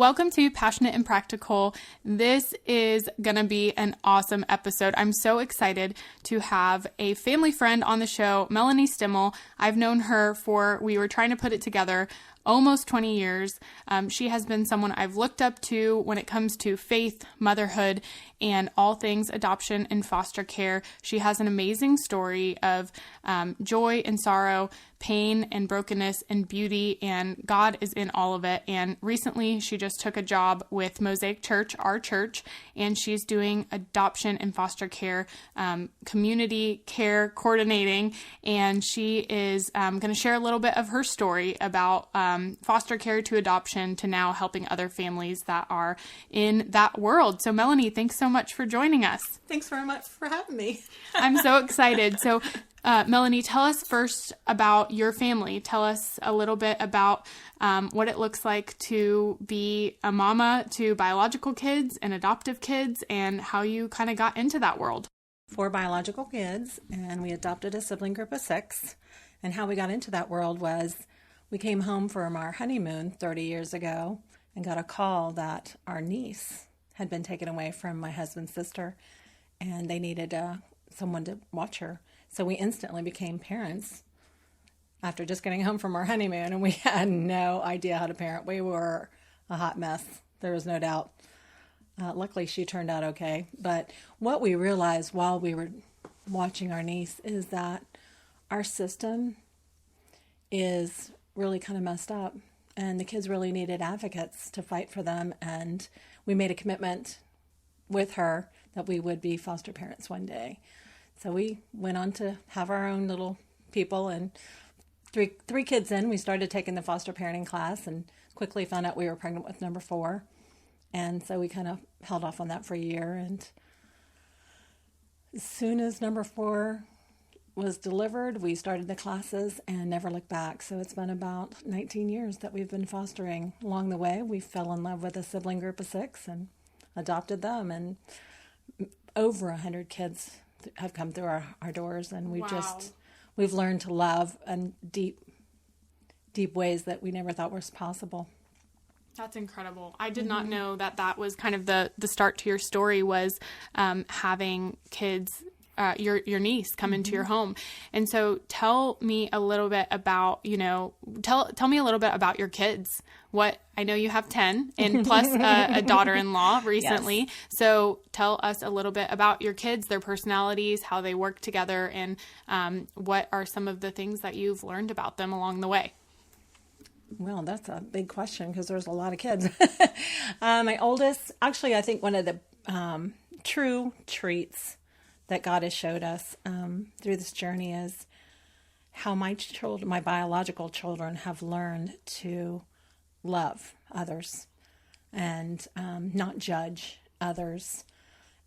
Welcome to Passionate and Practical. This is going to be an awesome episode. I'm so excited to have a family friend on the show, Melanie Stimmell. I've known her we were trying to put it together, almost 20 years. She has been someone I've looked up to when it comes to faith, motherhood, and all things adoption and foster care. She has an amazing story of joy and sorrow, pain and brokenness and beauty, and God is in all of it. And recently she just took a job with Mosaic Church, our church, and she's doing adoption and foster care, community care coordinating. And she is going to share a little bit of her story about foster care to adoption to now helping other families that are in that world. So Melanie, thanks so much for joining us. Thanks very much for having me. I'm so excited. So Melanie, tell us first about your family. Tell us a little bit about what it looks like to be a mama to biological kids and adoptive kids and how you kind of got into that world. 4 biological kids, and we adopted a sibling group of 6. And how we got into that world was we came home from our honeymoon 30 years ago and got a call that our niece had been taken away from my husband's sister, and they needed someone to watch her. So we instantly became parents after just getting home from our honeymoon, and we had no idea how to parent. We were a hot mess. There was no doubt. Luckily, she turned out okay. But what we realized while we were watching our niece is that our system is really kind of messed up, and the kids really needed advocates to fight for them. And we made a commitment with her that we would be foster parents one day. So we went on to have our own little people, and three kids in, we started taking the foster parenting class and quickly found out we were pregnant with number 4. And so we kind of held off on that for a year. And as soon as number 4 was delivered, we started the classes and never looked back. So it's been about 19 years that we've been fostering. Along the way, we fell in love with a sibling group of 6 and adopted them. And over 100 kids have come through our doors, and we've learned to love in deep ways that we never thought was possible. That's incredible. I did not know that was kind of the start to your story was having kids, your niece come into your home. And so tell me a little bit about, tell me a little bit about your kids. I know you have 10 and plus a daughter-in-law recently. Yes. So tell us a little bit about your kids, their personalities, how they work together, and what are some of the things that you've learned about them along the way? Well, that's a big question because there's a lot of kids. My oldest, actually, I think one of the true treats that God has showed us through this journey is how my biological children have learned to love others and not judge others,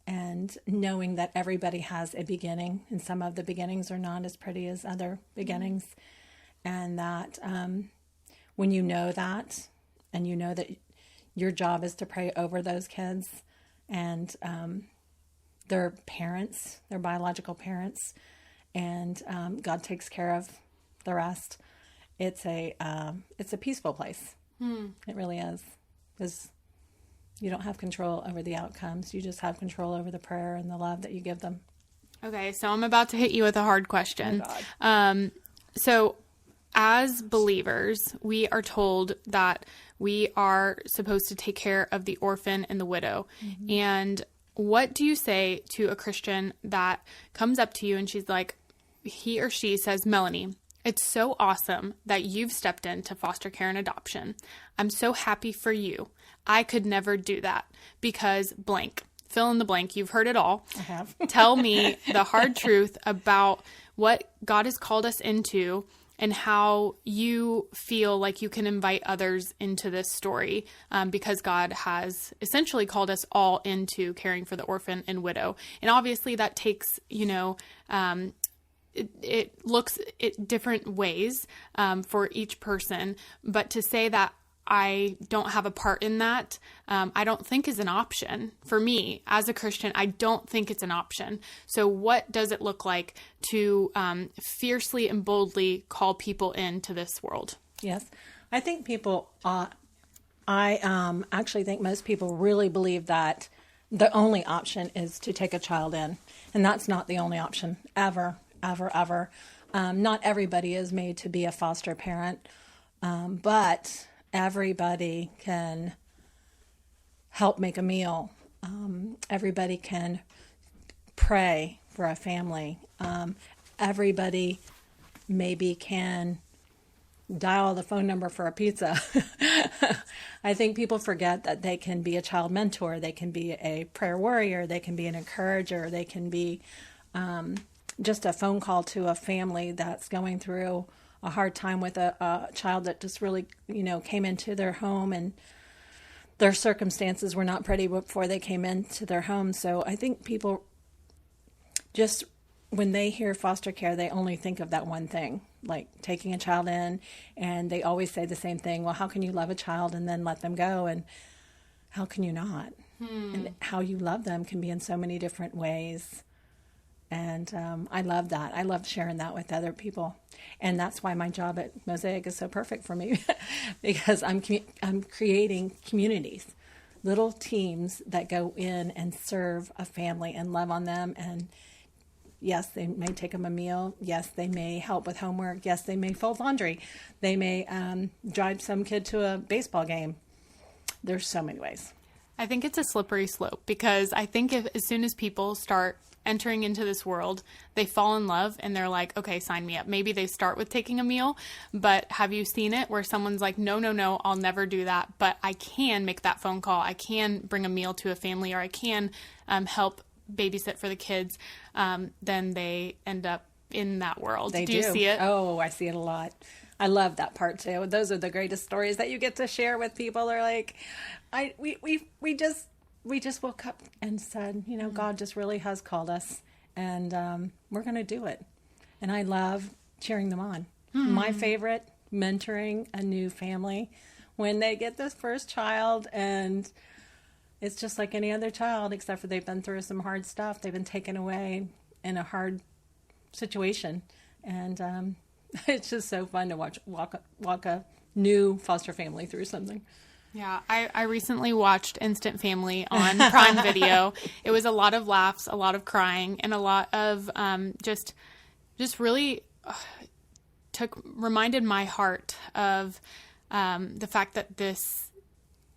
and knowing that everybody has a beginning, and some of the beginnings are not as pretty as other beginnings, and that when you know that, and you know that your job is to pray over those kids and their parents, their biological parents, and God takes care of the rest. It's a peaceful place. It really is, because you don't have control over the outcomes. You just have control over the prayer and the love that you give them. Okay, so I'm about to hit you with a hard question. Oh, God. So as believers, we are told that we are supposed to take care of the orphan and the widow. Mm-hmm. And what do you say to a Christian that comes up to you and she's like, he or she says, Melanie, it's so awesome that you've stepped into foster care and adoption. I'm so happy for you. I could never do that because blank. Fill in the blank. You've heard it all. I have. Tell me the hard truth about what God has called us into and how you feel like you can invite others into this story because God has essentially called us all into caring for the orphan and widow. And obviously that takes, it looks at different ways for each person, but to say that I don't have a part in that, I don't think is an option for me as a Christian. I don't think it's an option. So what does it look like to fiercely and boldly call people into this world? Yes, I think people ought I actually think most people really believe that the only option is to take a child in. And that's not the only option, ever, ever, ever. Not everybody is made to be a foster parent, but everybody can help make a meal. Everybody can pray for a family. Everybody maybe can dial the phone number for a pizza. I think people forget that they can be a child mentor, they can be a prayer warrior, they can be an encourager, they can be just a phone call to a family that's going through a hard time with a child that just really, came into their home and their circumstances were not pretty before they came into their home. So I think people just, when they hear foster care, they only think of that one thing, like taking a child in, and they always say the same thing. Well, how can you love a child and then let them go? And how can you not? And how you love them can be in so many different ways. And I love that. I love sharing that with other people. And that's why my job at Mosaic is so perfect for me, because I'm creating communities, little teams that go in and serve a family and love on them. And yes, they may take them a meal. Yes, they may help with homework. Yes, they may fold laundry. They may drive some kid to a baseball game. There's so many ways. I think it's a slippery slope, because I think as soon as people start entering into this world, they fall in love and they're like, okay, sign me up. Maybe they start with taking a meal, but have you seen it where someone's like, no, I'll never do that, but I can make that phone call. I can bring a meal to a family, or I can help babysit for the kids. Then they end up in that world. Do you see it? Oh, I see it a lot. I love that part too. Those are the greatest stories that you get to share with people. They're like, we just woke up and said, God just really has called us, and we're going to do it. And I love cheering them on. My favorite, mentoring a new family when they get this first child, and it's just like any other child, except for they've been through some hard stuff. They've been taken away in a hard situation. And it's just so fun to walk a new foster family through something. Yeah, I recently watched Instant Family on Prime Video. It was a lot of laughs, a lot of crying, and a lot of just really reminded my heart of the fact that this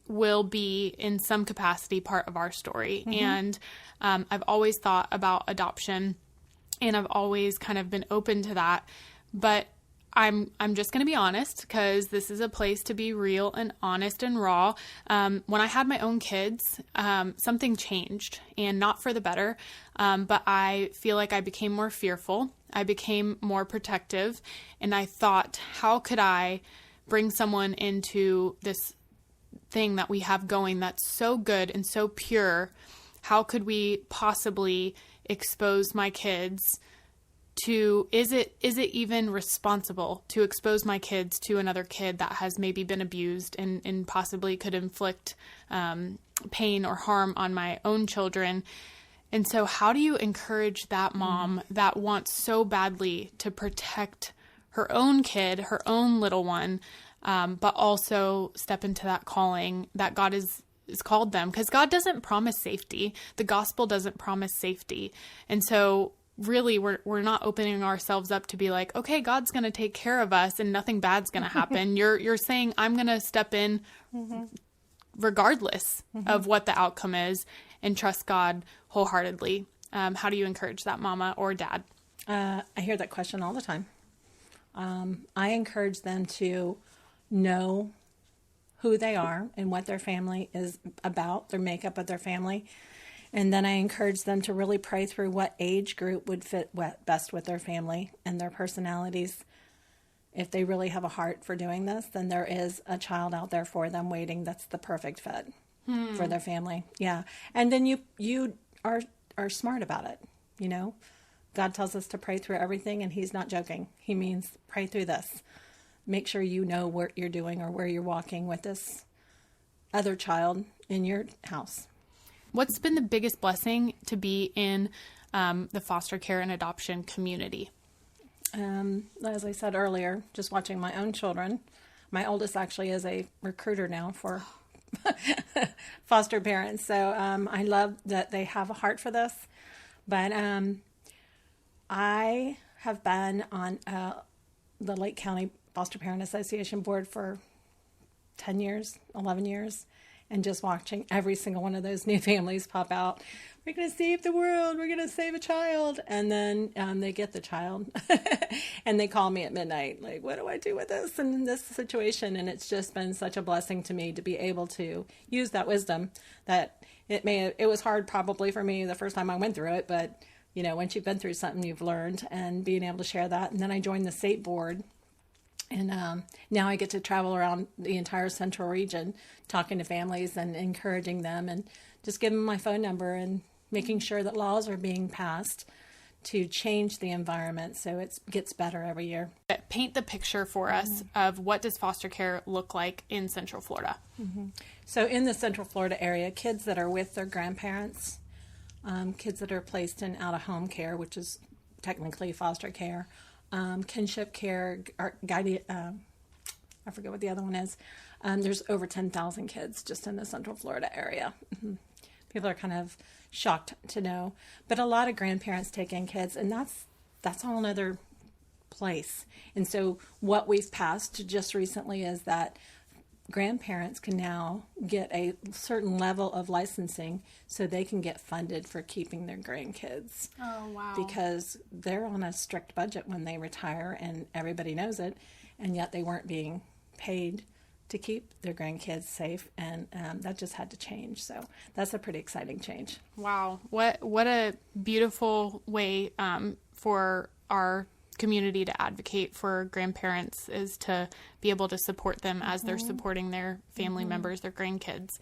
will be in some capacity part of our story. Mm-hmm. And I've always thought about adoption, and I've always kind of been open to that. But I'm just going to be honest, because this is a place to be real and honest and raw. When I had my own kids, something changed, and not for the better. But I feel like I became more fearful. I became more protective. And I thought, how could I bring someone into this thing that we have going that's so good and so pure? How could we possibly expose my kids to, is it even responsible to expose my kids to another kid that has maybe been abused and possibly could inflict pain or harm on my own children? And so how do you encourage that mom that wants so badly to protect her own kid, her own little one, but also step into that calling that God is called them? Because God doesn't promise safety. The gospel doesn't promise safety. And so really, we're not opening ourselves up to be like, okay, God's going to take care of us and nothing bad's going to happen. You're saying I'm going to step in regardless of what the outcome is, and trust God wholeheartedly. How do you encourage that mama or dad? I hear that question all the time. I encourage them to know who they are and what their family is about, their makeup of their family. And then I encourage them to really pray through what age group would fit best with their family and their personalities. If they really have a heart for doing this, then there is a child out there for them waiting that's the perfect fit for their family. Yeah. And then you are smart about it. God tells us to pray through everything, and he's not joking. He means pray through this. Make sure you know what you're doing or where you're walking with this other child in your house. What's been the biggest blessing to be in the foster care and adoption community? As I said earlier, just watching my own children My oldest actually is a recruiter now for foster parents. So I love that they have a heart for this. But I have been on the Lake County Foster Parent Association board for 10 years, 11 years, and just watching every single one of those new families pop out. We're going to save the world. We're going to save a child. And then they get the child and they call me at midnight. Like, what do I do with this and in this situation? And it's just been such a blessing to me to be able to use that wisdom that it was hard probably for me the first time I went through it. But, you know, once you've been through something, you've learned, and being able to share that. And then I joined the state board. And now I get to travel around the entire central region talking to families and encouraging them and just giving them my phone number and making sure that laws are being passed to change the environment so it gets better every year. Paint the picture for us of what does foster care look like in Central Florida. So in the Central Florida area, kids that are with their grandparents, kids that are placed in out-of-home care, which is technically foster care, kinship care, or guided, I forget what the other one is. There's over 10,000 kids just in the Central Florida area. People are kind of shocked to know, but a lot of grandparents take in kids, and that's a whole other place. And so what we've passed just recently is that grandparents can now get a certain level of licensing so they can get funded for keeping their grandkids. Oh, wow. Because they're on a strict budget when they retire, and everybody knows it, and yet they weren't being paid to keep their grandkids safe, and that just had to change. So that's a pretty exciting change. Wow. What a beautiful way for our community to advocate for grandparents is to be able to support them as they're supporting their family members, their grandkids.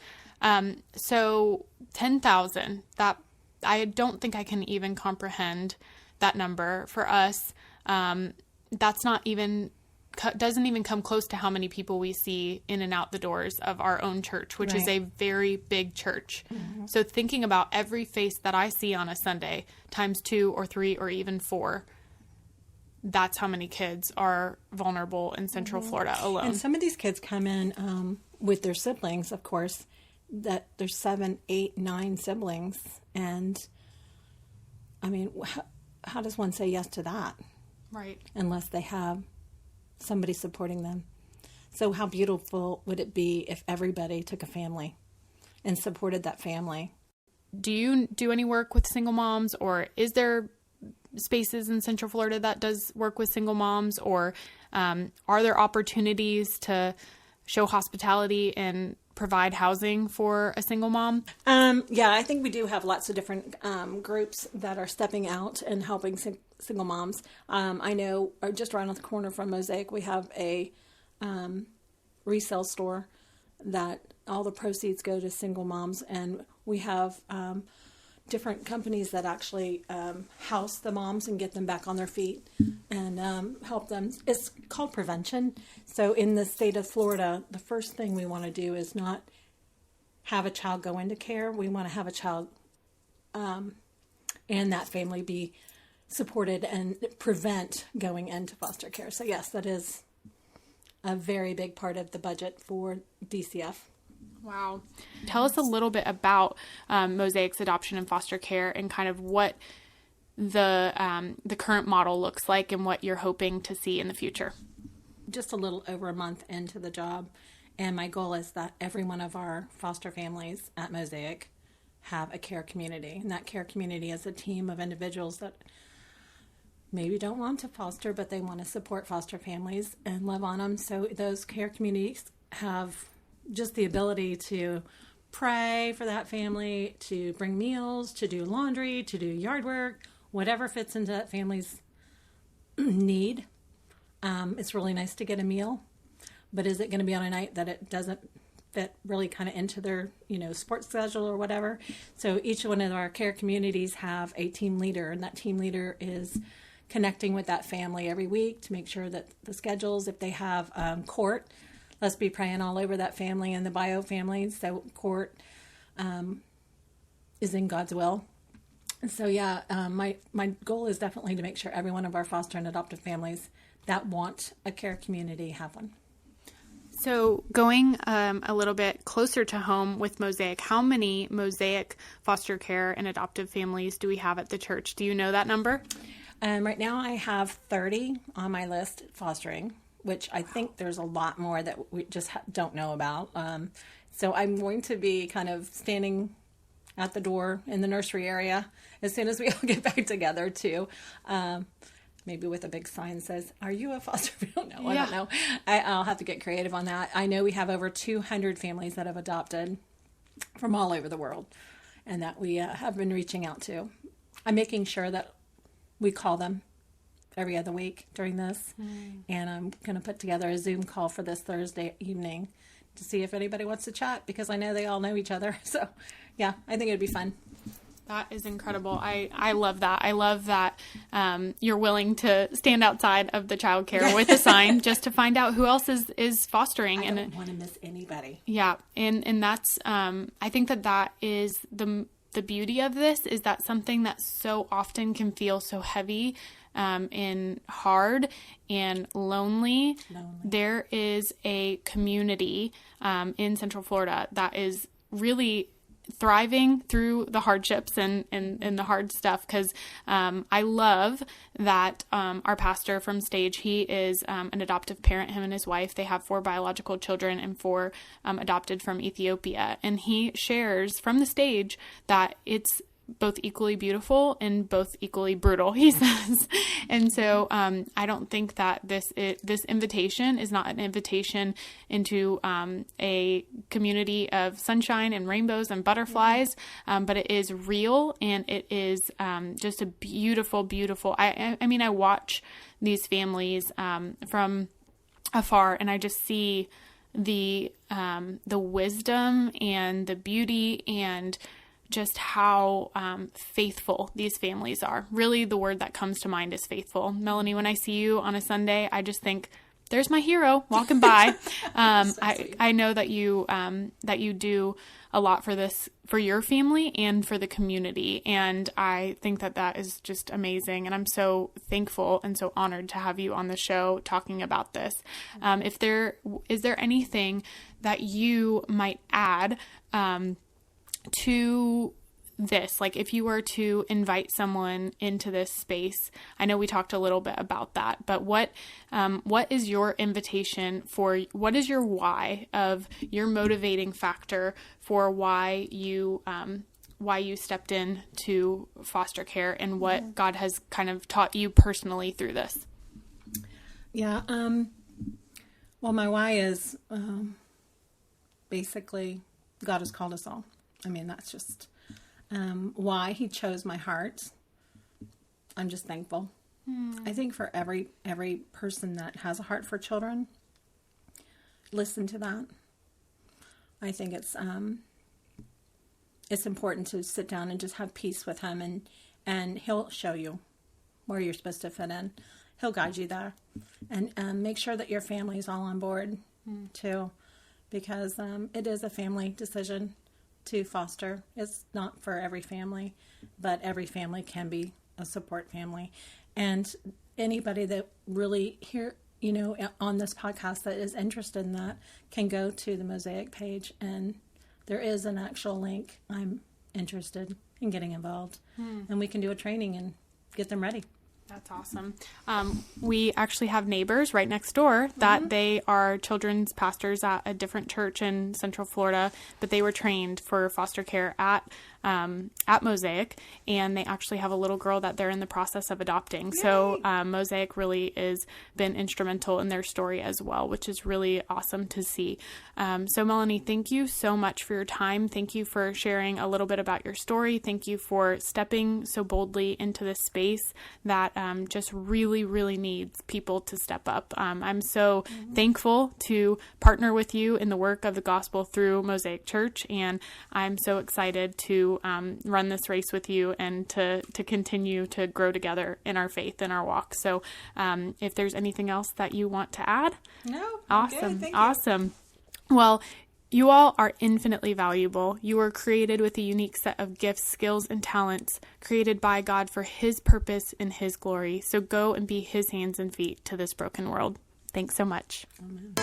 So 10,000, that I don't think I can even comprehend that number for us. That's not even, doesn't even come close to how many people we see in and out the doors of our own church, which is a very big church. So thinking about every face that I see on a Sunday times 2 or 3 or even 4, that's how many kids are vulnerable in Central Florida alone. And some of these kids come in with their siblings, of course, that there's 7, 8, 9 siblings. And I mean, how does one say yes to that? Right. Unless they have somebody supporting them. So how beautiful would it be if everybody took a family and supported that family? Do you do any work with single moms, or is there spaces in Central Florida that does work with single moms, or are there opportunities to show hospitality and provide housing for a single mom? Yeah, I think we do have lots of different groups that are stepping out and helping single moms. I know just around the corner from Mosaic, we have a resale store that all the proceeds go to single moms, and we have different companies that actually house the moms and get them back on their feet and help them. It's called prevention. So in the state of Florida, the first thing we want to do is not have a child go into care. We want to have a child and that family be supported and prevent going into foster care. So yes, that is a very big part of the budget for DCF. Wow. Tell us a little bit about Mosaic's adoption and foster care and kind of what the current model looks like and what you're hoping to see in the future. Just a little over a month into the job, and my goal is that every one of our foster families at Mosaic have a care community, and that care community is a team of individuals that maybe don't want to foster, but they want to support foster families and love on them. So those care communities have just the ability to pray for that family, to bring meals, to do laundry, to do yard work, whatever fits into that family's need. It's really nice to get a meal, but is it going to be on a night that it doesn't fit really kind of into their, sports schedule or whatever? So each one of our care communities have a team leader, and that team leader is connecting with that family every week to make sure that the schedules, if they have court, let's be praying all over that family and the bio family. So court is in God's will. And so, my goal is definitely to make sure every one of our foster and adoptive families that want a care community have one. So going a little bit closer to home with Mosaic, how many Mosaic foster care and adoptive families do we have at the church? Do you know that number? Right now I have 30 on my list fostering, which I think there's a lot more that we just don't know about. So I'm going to be kind of standing at the door in the nursery area as soon as we all get back together too. Maybe with a big sign that says, "Are you a foster?" I don't know. I don't know. I'll have to get creative on that. I know we have over 200 families that have adopted from all over the world and that we have been reaching out to. I'm making sure that we call them every other week during this. And I'm going to put together a Zoom call for this Thursday evening to see if anybody wants to chat, because I know they all know each other. So, yeah, I think it'd be fun. That is incredible. I love that. I love that you're willing to stand outside of the childcare with a sign just to find out who else is fostering. I don't want to miss anybody. Yeah, and that's I think that is the beauty of this, is that something that so often can feel so heavy and hard and lonely. There is a community in Central Florida that is really thriving through the hardships and the hard stuff, because I love that our pastor from Stage, he is an adoptive parent. Him and his wife, they have 4 biological children and 4 adopted from Ethiopia, and he shares from the Stage that it's both equally beautiful and both equally brutal, he says. And so I don't think that this invitation is not an invitation into a community of sunshine and rainbows and butterflies, but it is real, and it is just a beautiful, beautiful. I mean, I watch these families from afar, and I just see the wisdom and the beauty and just how faithful these families are. Really, the word that comes to mind is faithful. Melanie, when I see you on a Sunday, I just think, there's my hero walking by. I know that you do a lot for this, for your family and for the community. And I think that is just amazing. And I'm so thankful and so honored to have you on the show talking about this. Is there anything that you might add to this? Like, if you were to invite someone into this space, I know we talked a little bit about that, but what is your invitation for, what is your why of your motivating factor for why you stepped in to foster care, and what God has kind of taught you personally through this? Yeah. Well, my why is basically God has called us all. I mean, that's just why He chose my heart. I'm just thankful. I think for every person that has a heart for children, listen to that. I think it's important to sit down and just have peace with Him, and He'll show you where you're supposed to fit in. He'll guide you there, and make sure that your family is all on board too, because it is a family decision to foster. It's not for every family, but every family can be a support family. And anybody that really here, on this podcast that is interested in that can go to the Mosaic page, and there is an actual link. I'm interested in getting involved, and we can do a training and get them ready. That's awesome. We actually have neighbors right next door that they are children's pastors at a different church in Central Florida, but they were trained for foster care at Mosaic, and they actually have a little girl that they're in the process of adopting. Yay! So Mosaic really has been instrumental in their story as well, which is really awesome to see. So Melanie, thank you so much for your time. Thank you for sharing a little bit about your story. Thank you for stepping so boldly into this space that just really, really needs people to step up. I'm so thankful to partner with you in the work of the gospel through Mosaic Church, and I'm so excited to run this race with you and to continue to grow together in our faith and our walk. So if there's anything else that you want to add? No. Awesome. Awesome. Well, you all are infinitely valuable. You are created with a unique set of gifts, skills, and talents created by God for His purpose and His glory. So go and be His hands and feet to this broken world. Thanks so much. Amen.